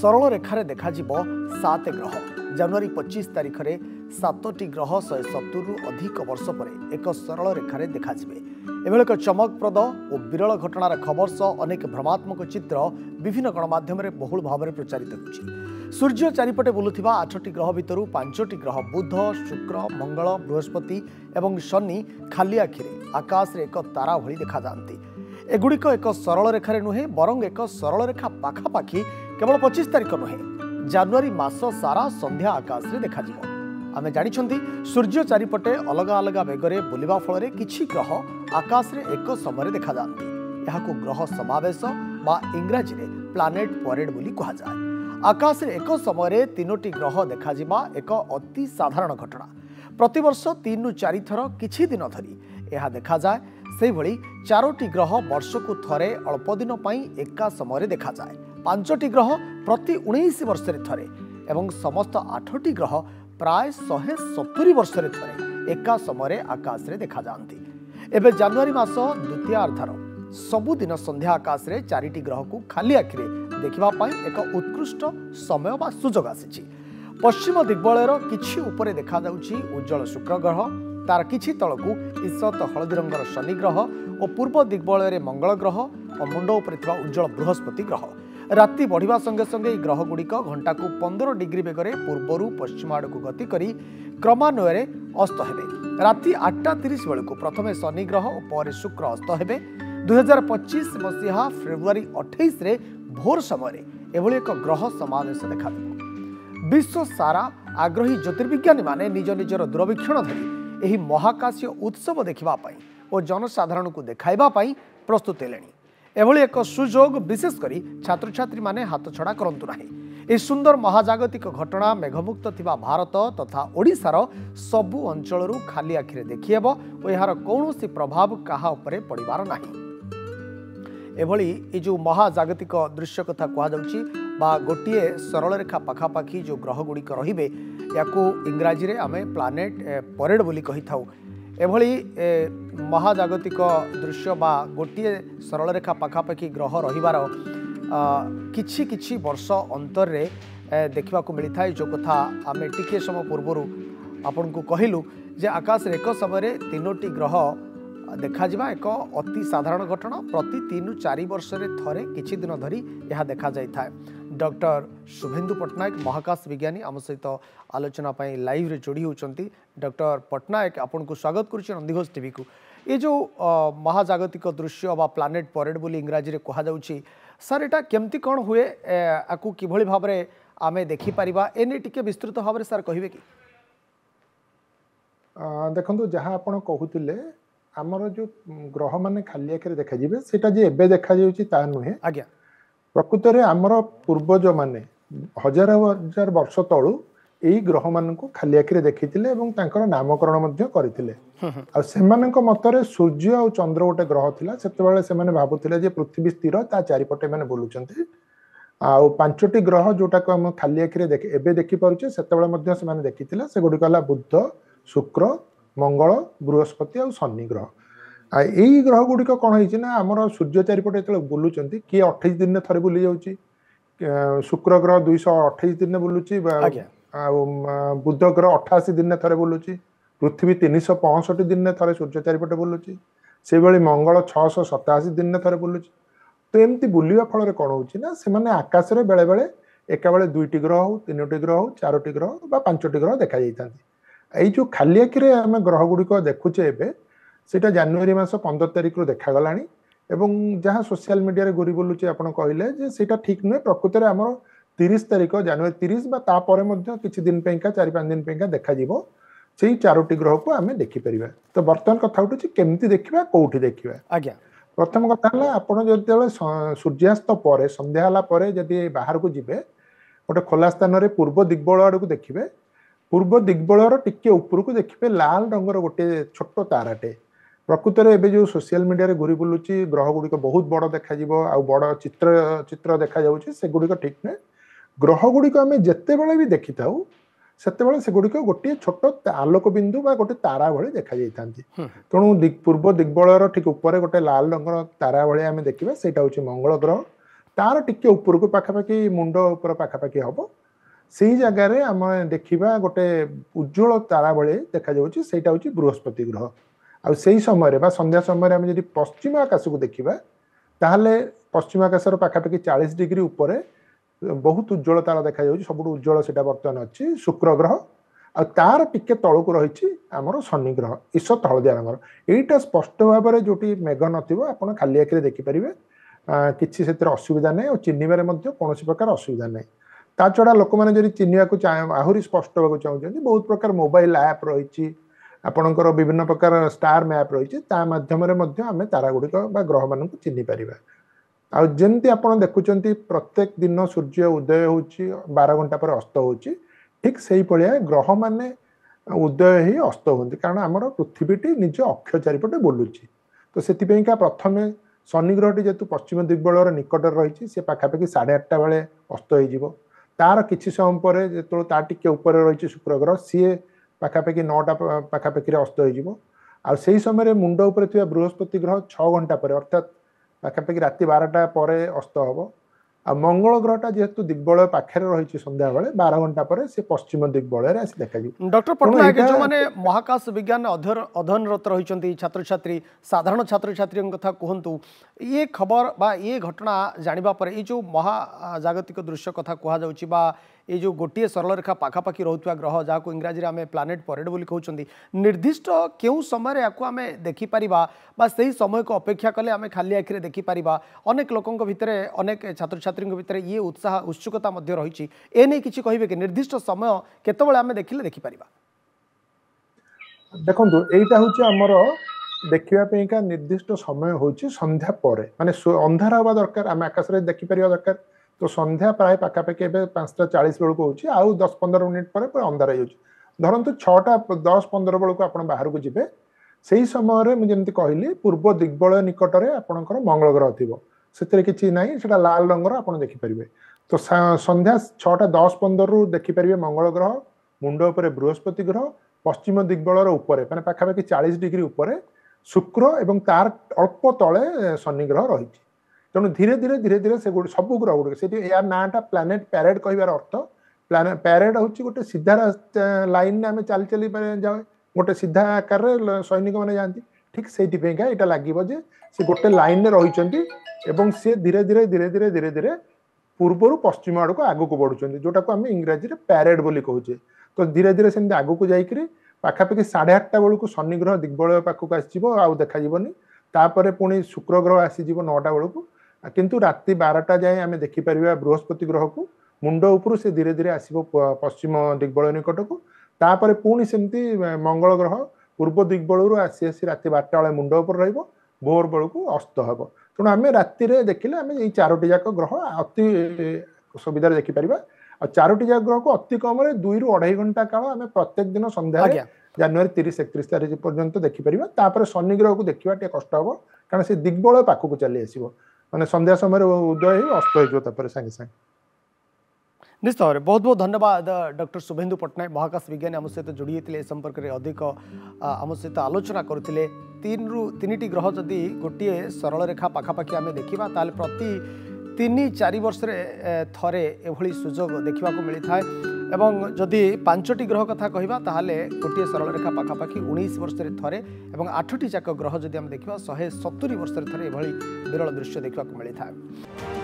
सरल रेखार देखा सात ग्रह जनवरी 25 तारिख में 7टी ग्रह 170 रु अधिक वर्ष पर एक सरल रेखार देखा एभଳି एक चमकप्रद और विरल घटनार खबर सह अनेक भ्रमात्मक चित्र विभिन्न गणमाध्यम बहुल भाव में प्रचारित होछि। सूर्य चारिपटे बुलुथिबा 8टी ग्रह भितरु 5टी ग्रह बुध शुक्र मंगल बृहस्पति एवं शनि खाली आखिरे आकाश रे एक तारा भली देखा जांती। एगुड़िक एक सरल रेखार नुहे बरंग एक सरल रेखा पाखापाखि केवल 25 तारिख नुहे जनवरी मास सारा संध्या आकाश रे देखा जिवो। आमे जानिछंती सूर्य चारिपटे अलग अलग बेगरे बुलिबा फल किछि ग्रह आकाश रे एक समय देखा जांती। यहाकू ग्रह समावेश बा इंग्राजी रे प्लानेट परेड बोली कहा जाय। आकाश रे एक समय 3टी ग्रह देखा जिबा एक अति साधारण घटना। प्रतिवर्ष 3 रु 4 थर किछि दिन धरी यह देखा जाए। से भली 4टी ग्रह वर्ष को थरे अल्प दिन पई एका समय देखा जाए। 5टी ग्रह प्रति 19 वर्ष थरे एवं समस्त 8टी ग्रह प्राय 170 वर्ष थरे एका समय आकाश रे देखा जाती। एबे जनवरी मास द्वितीयार्धर सबुदिन संध्या आकाश रे 4टी ग्रह को खाली आखिरे देखिबा पई एक उत्कृष्ट समय बा सुजोग आसीछि। पश्चिम दिग्बलयर किछि उपरे देखा जाउछि उज्जवल शुक्र ग्रह, तार किछि तळकू ईषत हलदी रंगर शनि ग्रह और पूर्व दिग्बलय मंगल ग्रह और मुंड उपरे थिबा उज्जवल बृहस्पति ग्रह। राति बढ़िबा संगे संगे ग्रह गुड़िक घंटा को 15 डिग्री बेगरे पूर्वरु पश्चिम आड़ को गति करी क्रमान्वये अस्त हेबे। राति 8:30 बेलू प्रथमे शनि ग्रह और पर शुक्र अस्त हेबे। 2025 मसीहा फेब्रुआरी 28 रे भोर समय एभली एक ग्रह समावेश देखा विश्व सारा आग्रही ज्योतिर्विज्ञानी माने निज निजर दूरवीक्षण धरी एही महाकाशीय उत्सव देखिबा पई और जनसाधारण को देखाइबा पई प्रस्तुत हेलेनी। एभली एक सुजोग विशेष करी छात्र छात्री माने हाथ छड़ा करंतु नाही। ए सुंदर महाजागतिक घटना मेघमुक्त थिबा भारत तथा ओडिशार सबु अंचलरू खाली आखिरे देखिएब और यार कौनसी प्रभाव कहा उपरे पड़िबार नाही। एभली ए जो महाजागतिक दृश्य कथा कहा जाउची बा गोटिए सरल रेखा पाखापाखि जो ग्रह गुड़िक रहिबे याकू इंग्राजी रे आमे प्लानेट परेड बोली कहि थाउ। एभली महाजागतिक दृश्य बा गोटिए सरल रेखा पाखापाखि ग्रह रहिबार किछि किछि वर्ष अंतर रे देखा मिलता है। जो कथा आमे टिके समय पूर्व आपन को कहिलु जे आकाश रे एक समय 3टी ग्रह देखा जिबा एक अति साधारण घटना। प्रति 3 रु 4 वर्ष रे थरे किछि दिन धरी यह देखा जाय था। डॉक्टर शुभेन्दु पट्टनायक महाकाश विज्ञानी आम सहित आलोचना पाई लाइव रे जोड़ी होचंती। डॉक्टर पट्टनायक आपन को स्वागत करुछि नंदीघोष टीवी को। ये जो महाजागतिक दृश्य बा प्लानेट परेड बोली इंग्राजी रे कहा जाउछि सर एटा केमती कोन हुए आकु किभଳି भाबरे आमे देखि परिबा एने टिके विस्तृत भाबरे सर कहिबे कि? देखंतु जहां आपण कहूतिले हमर जो ग्रह माने खाली आखिरे देखा जिवे सेटा जे एबे देखा जाउछि ता नुहे। आज्ञा प्रकृत रे हमर पूर्वज माने हजार हजार वर्ष तळु एई ग्रह मान को खाली आखिरे देखिथिले एवं तांकर नामकरण मध्ये करिथिले। आ सेमानक मतरे सूर्य और चंद्र गोटे ग्रह थिला। सेते बेले से माने भाबुथिले जे पृथ्वी स्थिर ता चारिपटे माने बोलुचंती। आ 5टी ग्रह जोटा को हम खाली आखिरे देख एबे देखि पारुचे सेते बेले मध्ये से माने देखिथिले। से गुडी कला बुध शुक्र मंगल बृहस्पति और शनि ग्रह। आ एई ग्रह गुडी को कोन हिची ना हमर सूर्य चारिपटे तळे बुलुचंती कि 28 दिन ने थरे बुली जाउची। शुक्र ग्रह 228 दिन ने बुलुची। बुध ग्रह 88 दिन ने थरे बुलुची। पृथ्वी 365 दिन ने थरे सूर्य चारिपटे बुलुची। से बेले मंगल 687 दिन ने थरे बुलुची। तो एमती बुलिवा फल रे कोन होची ना से माने आकाश रे बेले बेले एका बेले 2टी ग्रह हो 3टी ग्रह हो 4टी ग्रह बा 5टी ग्रह देखा जाइतांती। एई जो खाली आखिरे आमे ग्रह गुडी को देखुचे एबे सेटा जनवरी मास 15 तारिख रो देखा गलानी। एवं जहां सोशल मीडिया रे गोरी बोलुचे आपण कहले जे सेटा ठीक नय। प्रकृत रे हमर 30 तारिख जनवरी 30 बा ता परे मध्ये किछि दिन पेंका 4-5 दिन पेंका देखा जिवो सेही 4टी ग्रह को आमे देखि परिबा। तो वर्तमान कथा उठुची केमती देखिबा कोठी देखिबा। आज्ञा प्रथम कथा हला आपण जतेले सूर्यास्त परे संध्या हला परे जदि बाहर को जिबे गोटे खोला स्थान रे पूर्व दिग्बल आड़ को देखिबे। पूर्व दिग्बलर टिके ऊपर को देखिबे लाल रंगर गोटे छोट ताराटे। प्रकृत रे एबे जो सोशल मीडिया रे घुरी बुलुची ग्रह गुडी को बहुत बड़ देखा जिवो आ बड़ चित्र देखा जाउची से गुडी को ठीक ने। ग्रह गुडी को हमें जत्ते बेले भी देखि थाउ सेते बेले से गुडी को गोटे छोट आलोक बिंदु बा गोटे तारा भଳି देखा जाइतांती। तेणु पूर्व दिग्बलर ठीक ऊपर गोटे लाल रंगर तारा भଳି हमें देखिबा सेटा होची मंगल ग्रह। तार टिके उपरको पाखापाखि मुंड उपर पाखापाखि हम से जगार आम देखा गोटे उज्ज्वल तारा भाई देखा जाटा हूँ बृहस्पति ग्रह आ समय संध्या समय आम जब पश्चिम आकाश को देखा ताहले पश्चिम आकाशर पाखापाखि 40 डिग्री उपर बहुत उज्ज्वल तारा देखा सब उज्ज्वल से बर्तमान अच्छी शुक्र ग्रह आ तार टिके तलू रही आमर शनि ग्रह ईसत हलदिया रंगर यहीटा स्पष्ट भाव में जो मेघ नप खाली आखिरे देखिपारे किसी से असुविधा नहीं और चिन्हबार कौन प्रकार असुविधा नहीं ता छड़ा लोक मैंने जब चिन्हवा को आहरी स्पष्ट होगा चाहते बहुत प्रकार मोबाइल ऐप रही आपणकर विभिन्न प्रकार स्टार मैप रही आम तारा गुड़िक ग्रह मान चिन्ह पार आमती आप देखुं प्रत्येक दिन सूर्य उदय हो 12 घंटा पर अस्त हो ठीक से भाया ग्रह माने उदय ही अस्त होती कारण आमर पृथ्वीटी निज अक्ष चारिपटे बुलूची तो से प्रथम शनि ग्रहटी जेहेतु पश्चिम दिग्बलर निकट रही सी पाखापाखि 8:30 बेले अस्त हो तार किसी समय पर जो तार टिके ऊपर रही शुक्र ग्रह सी पाखापाखि 9टा पाखापाखि अस्त हो समय मुंड उपर बृहस्पति ग्रह 6 घंटा पर अर्थात पाखापाखि राति 12टा पर अस्त हम आ मंगल ग्रहटा जेहेतु दिग्बलय पाखे रही संध्या बेले 12 घंटा पर से पश्चिम दिग्बलय आसी देखा डॉक्टर पट्टनायक जो माने महाकाश विज्ञान अध्ययनरत रही छात्र छात्री साधारण छात्र छात्री कथा कहतु ये खबर बा ये घटना जानिबा पर ये जो महाजागतिक दृश्य कथा कह ये जो गोटे सरल रेखा पाखापाखि रोहुआ ग्रह जहाँ को इंग्राजी में प्लानेट परेड बोली कहते निर्दिष्ट क्यों समय आपको आम देखिपर से समय को अपेक्षा कले आम खाली आखिरे देखिपर अनेक लोकों भितर अनेक छात्र छात्री भितर ये उत्साह उत्सुकता रही एने किसी कहे कि निर्दिष्ट समय केतबेले आम देखिले देखिपर देखो यहीटा हूँ आमर देखापी का निर्दिष्ट समय हूँ संध्या पर माने अंधार हवा दरकार आम आकाश में देखिपर दरकार तो संध्या प्राय पाखापाखि 5:40 बेलू हो 10-15 मिनिट पर अंधार हो धरतु 6:10-15 बेलू आप बाहर को जी से समय मुझे कहली पूर्व दिग्बलय निकटर आपंकर मंगल ग्रह थी से किसी ना से लाल रंगर आप देखिपर तो संध्या 6:10-15 देखिपर मंगल ग्रह मुंड उपर बृहस्पति ग्रह पश्चिम दिग्बलर उपर मैंने पाखापाखि 40 डिग्री उपर शुक्र एवं तार अल्प तले शनि ग्रह रही तेणु धीरे धीरे से सब ग्रह गुड़िक से यार नाटा प्लानेट पैरेड कहार अर्थ पैरेड हूँ गोटे सीधा लाइन आम चली चली जाए गोटे सीधा आकार सैनिक मैंने जाती ठीक से यहाँ लगे से गोटे लाइन में रही सी धीरे धीरे पूर्वर पश्चिम आड़ को आगू बढ़ुं जोटा को आम इंग्राजी में पैरेड बोली कहचे तो धीरे धीरे सेमती आगू को जाकि पाखापाखि 8:30 बेलू शनि ग्रह दिग्बलय पाखक आउ देखाଯିबनी तापर पुणी शुक्र ग्रह आसीज 9टा बेलू किंतु राति 12टा जाए आम देखिपर बृहस्पति ग्रह को मुंड उपरू से धीरे धीरे आसो पश्चिम दिग्बलय निकट को तापर पुणी सेमती मंगल ग्रह पूर्व दिग्बलू आसी आसी राति 12टा बेले मुंड उपर रही भोर बेलू को अस्त हम तेणु आम राति देखिले आम ये 4टी जाक ग्रह अति सुविधा देखिपर और 4टी जाक ग्रह को अति कम 2 ରୁ 2.5 घंटा काल आम प्रत्येक दिन संध्या जनवरी 30-31 तारीख पर्यंत देखिपर शनि ग्रह को देखा कष्ट हम कारण से दिग्बलय पाखक चली आसो माने संध्या समय उदय ही अस्त हो सागे सागे निश्चित भाव में बहुत बहुत धन्यवाद डॉक्टर शुभेन्दु पट्टनायक महाकाश विज्ञानी आम सहित जोड़ी होते संपर्क में अधिक आम सहित आलोचना करते 3टी ग्रह जदि गोटे सरल रेखा पाखापाखि आम देखा ताल प्रति 3-4 वर्ष थे एभली सुजोग देखा मिलता है एवं जदि 5टी ग्रह कथा कहवा ताहले गोटे सरल रेखा पाखापाखि 19 वर्ष थे और 8टी जाक ग्रह जदि आम देखा 170 वर्ष थे एभली विरल दृश्य देखा मिलता है।